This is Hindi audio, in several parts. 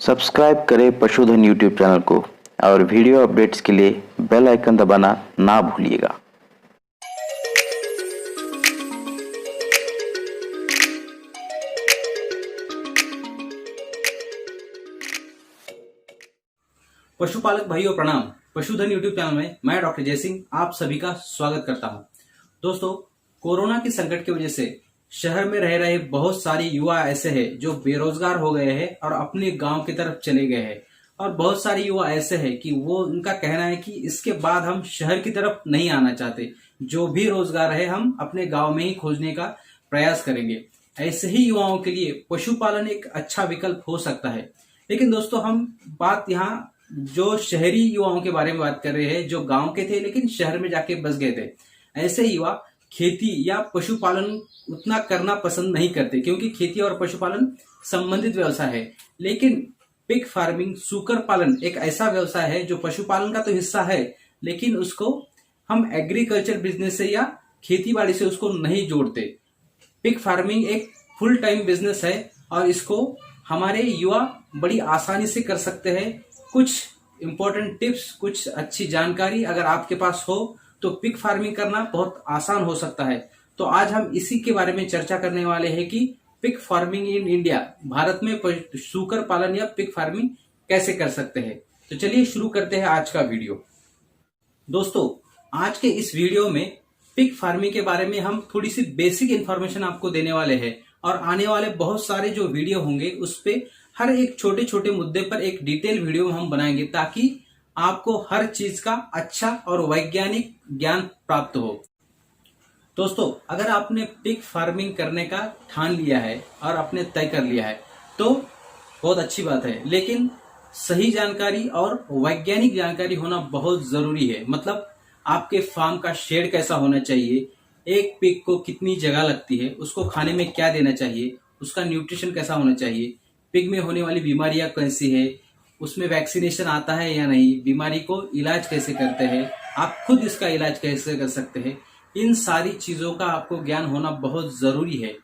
सब्सक्राइब करें पशुधन यूट्यूब चैनल को और वीडियो अपडेट्स के लिए बेल आइकन दबाना ना भूलिएगा। पशुपालक भाइयों प्रणाम। पशुधन यूट्यूब चैनल में मैं डॉक्टर जयसिंह आप सभी का स्वागत करता हूं। दोस्तों, कोरोना की संकट की वजह से शहर में रह रहे बहुत सारे युवा ऐसे हैं जो बेरोजगार हो गए हैं और अपने गांव की तरफ चले गए हैं, और बहुत सारे युवा ऐसे हैं कि वो उनका कहना है कि इसके बाद हम शहर की तरफ नहीं आना चाहते, जो भी रोजगार है हम अपने गांव में ही खोजने का प्रयास करेंगे। ऐसे ही युवाओं के लिए पशुपालन एक अच्छा विकल्प हो सकता है। लेकिन दोस्तों, हम बात यहाँ जो शहरी युवाओं के बारे में बात कर रहे हैं, जो गांव के थे लेकिन शहर में जाके बस गए थे। ऐसे युवा खेती या पशुपालन उतना करना पसंद नहीं करते, क्योंकि खेती और पशुपालन संबंधित व्यवसाय है। लेकिन पिग फार्मिंग, सूकर पालन एक ऐसा व्यवसाय है जो पशुपालन का तो हिस्सा है, लेकिन उसको हम एग्रीकल्चर बिजनेस से या खेती बाड़ी से उसको नहीं जोड़ते। पिग फार्मिंग एक फुल टाइम बिजनेस है और इसको हमारे युवा बड़ी आसानी से कर सकते हैं। कुछ इंपॉर्टेंट टिप्स, कुछ अच्छी जानकारी अगर आपके पास हो तो पिग फार्मिंग करना बहुत आसान हो सकता है। तो आज हम इसी के बारे में चर्चा करने वाले हैं कि pig farming in India, Bharat में सूकर पालन या पिग फार्मिंग कैसे कर सकते हैं। तो चलिए शुरू करते हैं आज का वीडियो। दोस्तों, आज के इस वीडियो में पिग फार्मिंग के बारे में हम थोड़ी सी बेसिक इंफॉर्मेशन आपको देने वाले हैं, और आने वाले बहुत सारे जो वीडियो होंगे उस पे हर एक छोटे छोटे मुद्दे पर एक डिटेल वीडियो हम बनाएंगे, ताकि आपको हर चीज का अच्छा और वैज्ञानिक ज्ञान प्राप्त हो। दोस्तों, अगर आपने पिग फार्मिंग करने का ठान लिया है और आपने तय कर लिया है तो बहुत अच्छी बात है, लेकिन सही जानकारी और वैज्ञानिक जानकारी होना बहुत जरूरी है। मतलब आपके फार्म का शेड कैसा होना चाहिए, एक पिग को कितनी जगह लगती है, उसको खाने में क्या देना चाहिए, उसका न्यूट्रिशन कैसा होना चाहिए, पिग में होने वाली बीमारियां कैसी है, उसमें वैक्सीनेशन आता है या नहीं, बीमारी को इलाज कैसे करते हैं, आप खुद इसका इलाज कैसे कर सकते हैं, इन सारी चीजों का आपको ज्ञान होना बहुत जरूरी है।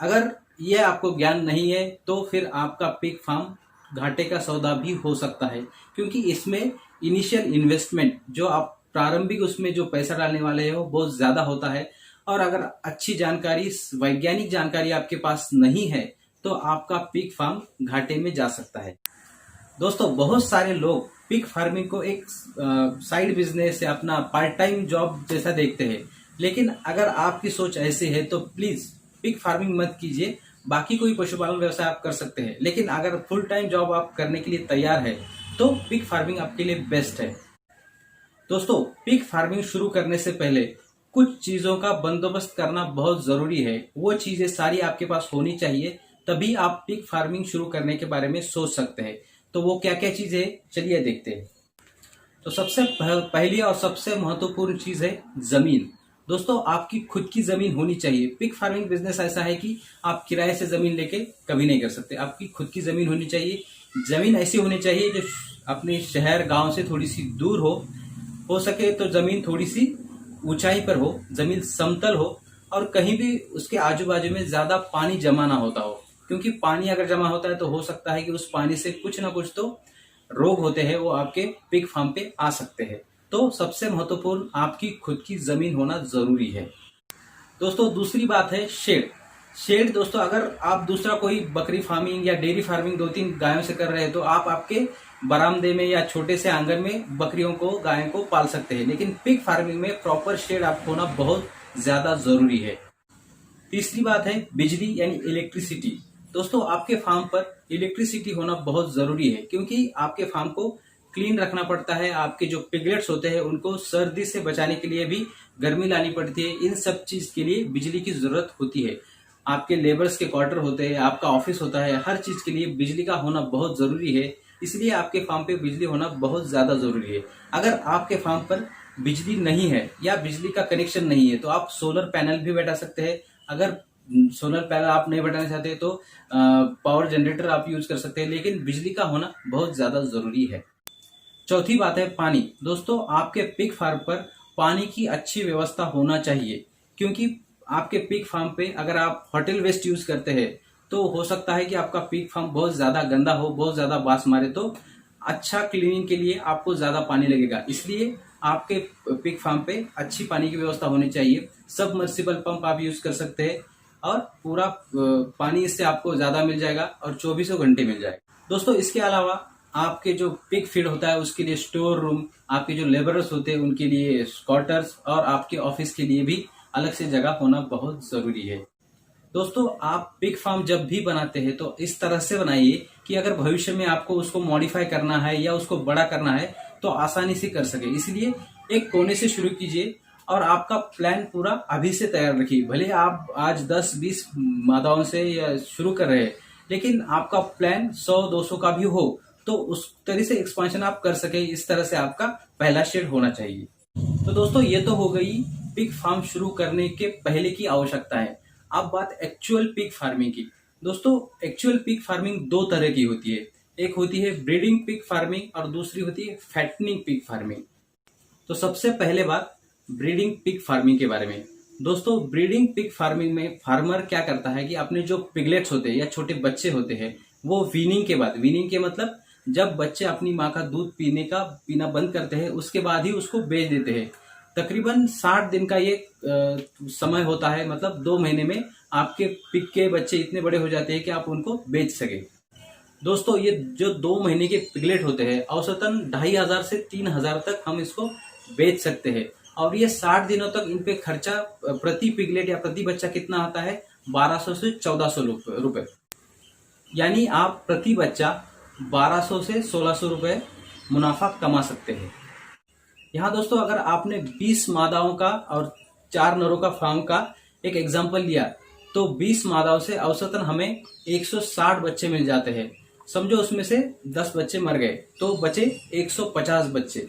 अगर यह आपको ज्ञान नहीं है तो फिर आपका पिग फार्म घाटे का सौदा भी हो सकता है, क्योंकि इसमें इनिशियल इन्वेस्टमेंट, जो आप प्रारंभिक उसमें जो पैसा डालने वाले हैं वो बहुत ज्यादा होता है। और अगर अच्छी जानकारी, वैज्ञानिक जानकारी आपके पास नहीं है तो आपका पिग फार्म घाटे में जा सकता है। दोस्तों, बहुत सारे लोग पिग फार्मिंग को एक साइड बिजनेस या अपना पार्ट टाइम जॉब जैसा देखते हैं, लेकिन अगर आपकी सोच ऐसी है तो प्लीज पिग फार्मिंग मत कीजिए। बाकी कोई पशुपालन व्यवसाय आप कर सकते हैं, लेकिन अगर फुल टाइम जॉब आप करने के लिए तैयार है तो पिग फार्मिंग आपके लिए बेस्ट है। दोस्तों, पिग फार्मिंग शुरू करने से पहले कुछ चीजों का बंदोबस्त करना बहुत जरूरी है। वो चीजें सारी आपके पास होनी चाहिए, तभी आप पिग फार्मिंग शुरू करने के बारे में सोच सकते हैं। तो वो क्या क्या चीज है, चलिए देखते हैं। तो सबसे पहली और सबसे महत्वपूर्ण चीज है जमीन। दोस्तों, आपकी खुद की जमीन होनी चाहिए। पिग फार्मिंग बिजनेस ऐसा है कि आप किराए से जमीन लेके कभी नहीं कर सकते। आपकी खुद की जमीन होनी चाहिए। जमीन ऐसी होनी चाहिए जो अपने शहर गांव से थोड़ी सी दूर हो सके तो जमीन थोड़ी सी ऊंचाई पर हो, जमीन समतल हो, और कहीं भी उसके आजू बाजू में ज्यादा पानी जमा ना होता हो, क्योंकि पानी अगर जमा होता है तो हो सकता है कि उस पानी से कुछ ना कुछ तो रोग होते हैं, वो आपके पिग फार्म पे आ सकते हैं। तो सबसे महत्वपूर्ण आपकी खुद की जमीन होना जरूरी है। दोस्तों, दूसरी बात है शेड। दोस्तों, अगर आप दूसरा कोई बकरी फार्मिंग या डेयरी फार्मिंग 2-3 गायों से कर रहे हैं तो आप आपके बरामदे में या छोटे से आंगन में बकरियों को, गायों को पाल सकते हैं, लेकिन पिग फार्मिंग में प्रॉपर शेड आपको होना बहुत ज्यादा जरूरी है। तीसरी बात है बिजली यानी इलेक्ट्रिसिटी। दोस्तों, आपके फार्म पर इलेक्ट्रिसिटी होना बहुत जरूरी है, क्योंकि आपके फार्म को क्लीन रखना पड़ता है। आपके जो पिगलेट्स होते हैं उनको सर्दी से बचाने के लिए भी गर्मी लानी पड़ती है। इन सब चीज के लिए बिजली की जरूरत होती है। आपके लेबर्स के क्वार्टर होते हैं, आपका ऑफिस होता है, हर चीज के लिए बिजली का होना बहुत जरूरी है। इसलिए आपके फार्म पे बिजली होना बहुत ज्यादा जरूरी है। अगर आपके फार्म पर बिजली नहीं है या बिजली का कनेक्शन नहीं है तो आप सोलर पैनल भी बैठा सकते हैं। अगर सोलर पैनल आप नहीं बैठाना चाहते तो पावर जनरेटर आप यूज कर सकते हैं, लेकिन बिजली का होना बहुत ज्यादा जरूरी है। चौथी बात है पानी। दोस्तों, आपके पिग फार्म पर पानी की अच्छी व्यवस्था होना चाहिए, क्योंकि आपके पिग फार्म पे अगर आप होटल वेस्ट यूज करते हैं तो हो सकता है कि आपका पिग फार्म बहुत ज्यादा गंदा हो, बहुत ज्यादा बास मारे, तो अच्छा क्लीनिंग के लिए आपको ज्यादा पानी लगेगा। इसलिए आपके पिग फार्म पे अच्छी पानी की व्यवस्था होनी चाहिए। सबमर्सिबल पंप आप यूज कर सकते हैं और पूरा पानी इससे आपको ज्यादा मिल जाएगा और 24 घंटे मिल जाएगा। दोस्तों इसके अलावा आपके जो पिग फीड होता है उसके लिए स्टोर रूम, आपके जो लेबरर्स होते हैं उनके लिए क्वार्टर्स और आपके ऑफिस के लिए भी अलग से जगह होना बहुत जरूरी है। दोस्तों आप पिग फार्म जब भी बनाते हैं तो इस तरह से बनाइए कि अगर भविष्य में आपको उसको मॉडिफाई करना है या उसको बड़ा करना है तो आसानी से कर सके। इसलिए एक कोने से शुरू कीजिए और आपका प्लान पूरा अभी से तैयार रखिए। भले आप आज 10-20 मादाओं से या शुरू कर रहे हैं, लेकिन आपका प्लान 100-200 का भी हो तो उस तरह से एक्सपांशन आप कर सके। इस तरह से आपका पहला शेड होना चाहिए। तो दोस्तों ये तो हो गई पिग फार्म शुरू करने के पहले की आवश्यकता है। अब बात एक्चुअल पिग फार्मिंग की। दोस्तों एक्चुअल पिग फार्मिंग दो तरह की होती है, एक होती है ब्रीडिंग पिग फार्मिंग और दूसरी होती है फैटनिंग पिग फार्मिंग। तो सबसे पहले बात ब्रीडिंग पिग फार्मिंग के बारे में। दोस्तों ब्रीडिंग पिग फार्मिंग में फार्मर क्या करता है कि अपने जो पिगलेट्स होते हैं या छोटे बच्चे होते हैं वो वीनिंग के बाद, वीनिंग के मतलब जब बच्चे अपनी माँ का दूध पीना बंद करते हैं उसके बाद ही उसको बेच देते हैं। तकरीबन 60 दिन का ये समय होता है, मतलब 2 महीने में आपके पिग के बच्चे इतने बड़े हो जाते हैं कि आप उनको बेच सके। दोस्तों ये जो 2 महीने के पिगलेट होते हैं औसतन 2500 से 3000 तक हम इसको बेच सकते हैं। और ये 60 दिनों तक इन पे खर्चा प्रति पिगलेट या प्रति बच्चा कितना आता है, 1200 से 1400 रुपए। यानी आप प्रति बच्चा 1200 से 1600 रुपए मुनाफा कमा सकते हैं। यहाँ दोस्तों अगर आपने 20 मादाओं का और 4 नरों का फार्म का एक एग्जाम्पल लिया तो 20 मादाओं से औसतन हमें 160 बच्चे मिल जाते हैं। समझो उसमें से 10 बच्चे मर गए तो बचे 150 बच्चे।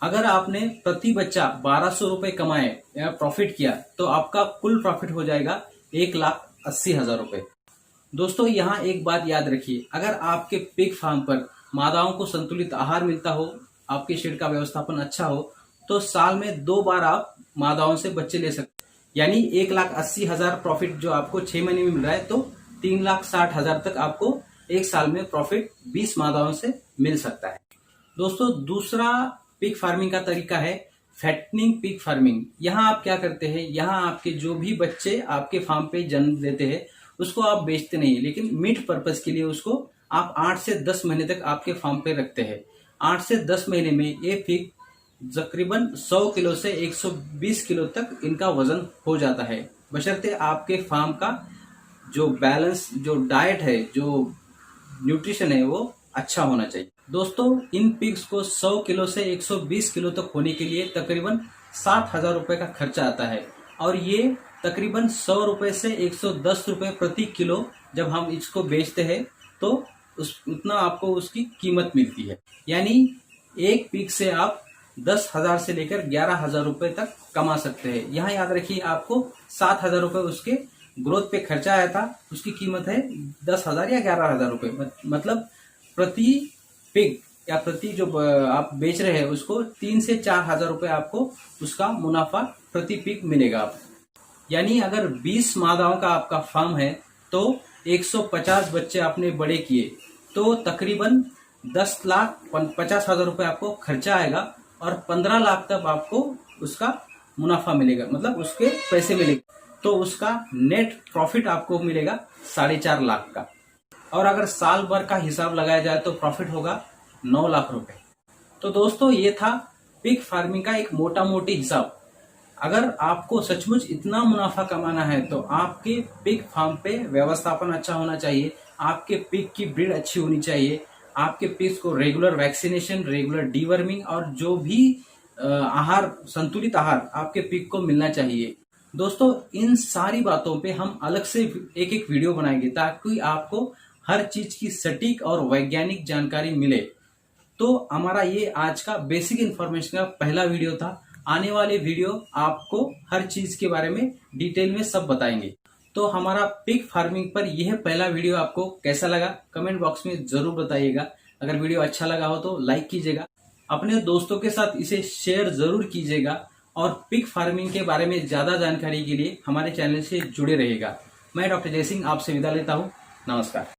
अगर आपने प्रति बच्चा 1200 रुपए कमाए या प्रॉफिट किया तो आपका कुल प्रॉफिट हो जाएगा 1,80,000 रुपए। दोस्तों यहाँ एक बात याद रखिए, अगर आपके पिग फार्म पर मादाओं को संतुलित आहार मिलता हो, आपके शेड का व्यवस्थापन अच्छा हो, तो साल में 2 बार आप मादाओं से बच्चे ले सकते हैं। यानी 1,80,000 प्रॉफिट जो आपको 6 महीने में मिल रहा है तो 3,60,000 तक आपको एक साल में प्रॉफिट 20 मादाओं से मिल सकता है। दोस्तों दूसरा पिग फार्मिंग का तरीका है फैटनिंग पिग फार्मिंग। यहाँ आप क्या करते हैं, यहाँ आपके जो भी बच्चे आपके फार्म पे जन्म देते हैं उसको आप बेचते नहीं, लेकिन मीट पर्पस के लिए उसको आप 8 से 10 महीने तक आपके फार्म पे रखते हैं। 8 से 10 महीने में ये पिग तकरीबन 100 किलो से 120 किलो तक इनका वजन हो जाता है, बशर्ते आपके फार्म का जो बैलेंस, जो डाइट है, जो न्यूट्रिशन है वो अच्छा होना चाहिए। दोस्तों इन पिग्स को 100 किलो से 120 किलो तक होने के लिए तकरीबन 60,000 रुपए का खर्चा आता है और ये तकरीबन 100 रुपए से 110 रुपए प्रति किलो जब हम इसको बेचते हैं तो उतना आपको उसकी कीमत मिलती है। यानी एक पिग से आप 10,000 से लेकर 11,000 रुपए तक कमा सकते हैं। यहाँ याद रखिए आपको 7,000 रुपए उसके ग्रोथ पे खर्चा आया था, उसकी कीमत है 10,000 या 11,000 रुपए। मतलब प्रति पिग या प्रति जो आप बेच रहे हैं उसको 3 से 4,000 रुपए आपको उसका मुनाफा प्रति पिग मिलेगा। आप यानी अगर 20 मादाओं का आपका फार्म है तो 150 बच्चे आपने बड़े किए तो तकरीबन 10,50,000 रुपए आपको खर्चा आएगा और 15 लाख तक आपको उसका मुनाफा मिलेगा, मतलब उसके पैसे मिलेंगे। तो उसका नेट प्रॉफिट आपको मिलेगा 4.5 लाख का। और अगर साल भर का हिसाब लगाया जाए तो प्रॉफिट होगा 9 लाख रुपए। तो दोस्तों ये था पिग फार्मिंग का एक मोटा मोटी हिसाब। अगर आपको सचमुच इतना मुनाफा कमाना है तो आपके पिग फार्म पे व्यवस्थापन अच्छा होना चाहिए, आपके पिग की ब्रीड अच्छी होनी चाहिए, आपके पिग्स को रेगुलर वैक्सीनेशन, रेगुलर डीवर्मिंग और जो भी आहार, संतुलित आहार आपके पिग को मिलना चाहिए। दोस्तों इन सारी बातों पे हम अलग से एक एक वीडियो बनाएंगे ताकि आपको हर चीज की सटीक और वैज्ञानिक जानकारी मिले। तो हमारा ये आज का बेसिक इन्फॉर्मेशन का पहला वीडियो था। आने वाले वीडियो आपको हर चीज के बारे में डिटेल में सब बताएंगे। तो हमारा पिग फार्मिंग पर यह पहला वीडियो आपको कैसा लगा कमेंट बॉक्स में जरूर बताइएगा। अगर वीडियो अच्छा लगा हो तो लाइक कीजिएगा, अपने दोस्तों के साथ इसे शेयर जरूर कीजिएगा और पिग फार्मिंग के बारे में ज्यादा जानकारी के लिए हमारे चैनल से जुड़े रहिएगा। मैं डॉक्टर जयसिंह आपसे विदा लेता हूँ। नमस्कार।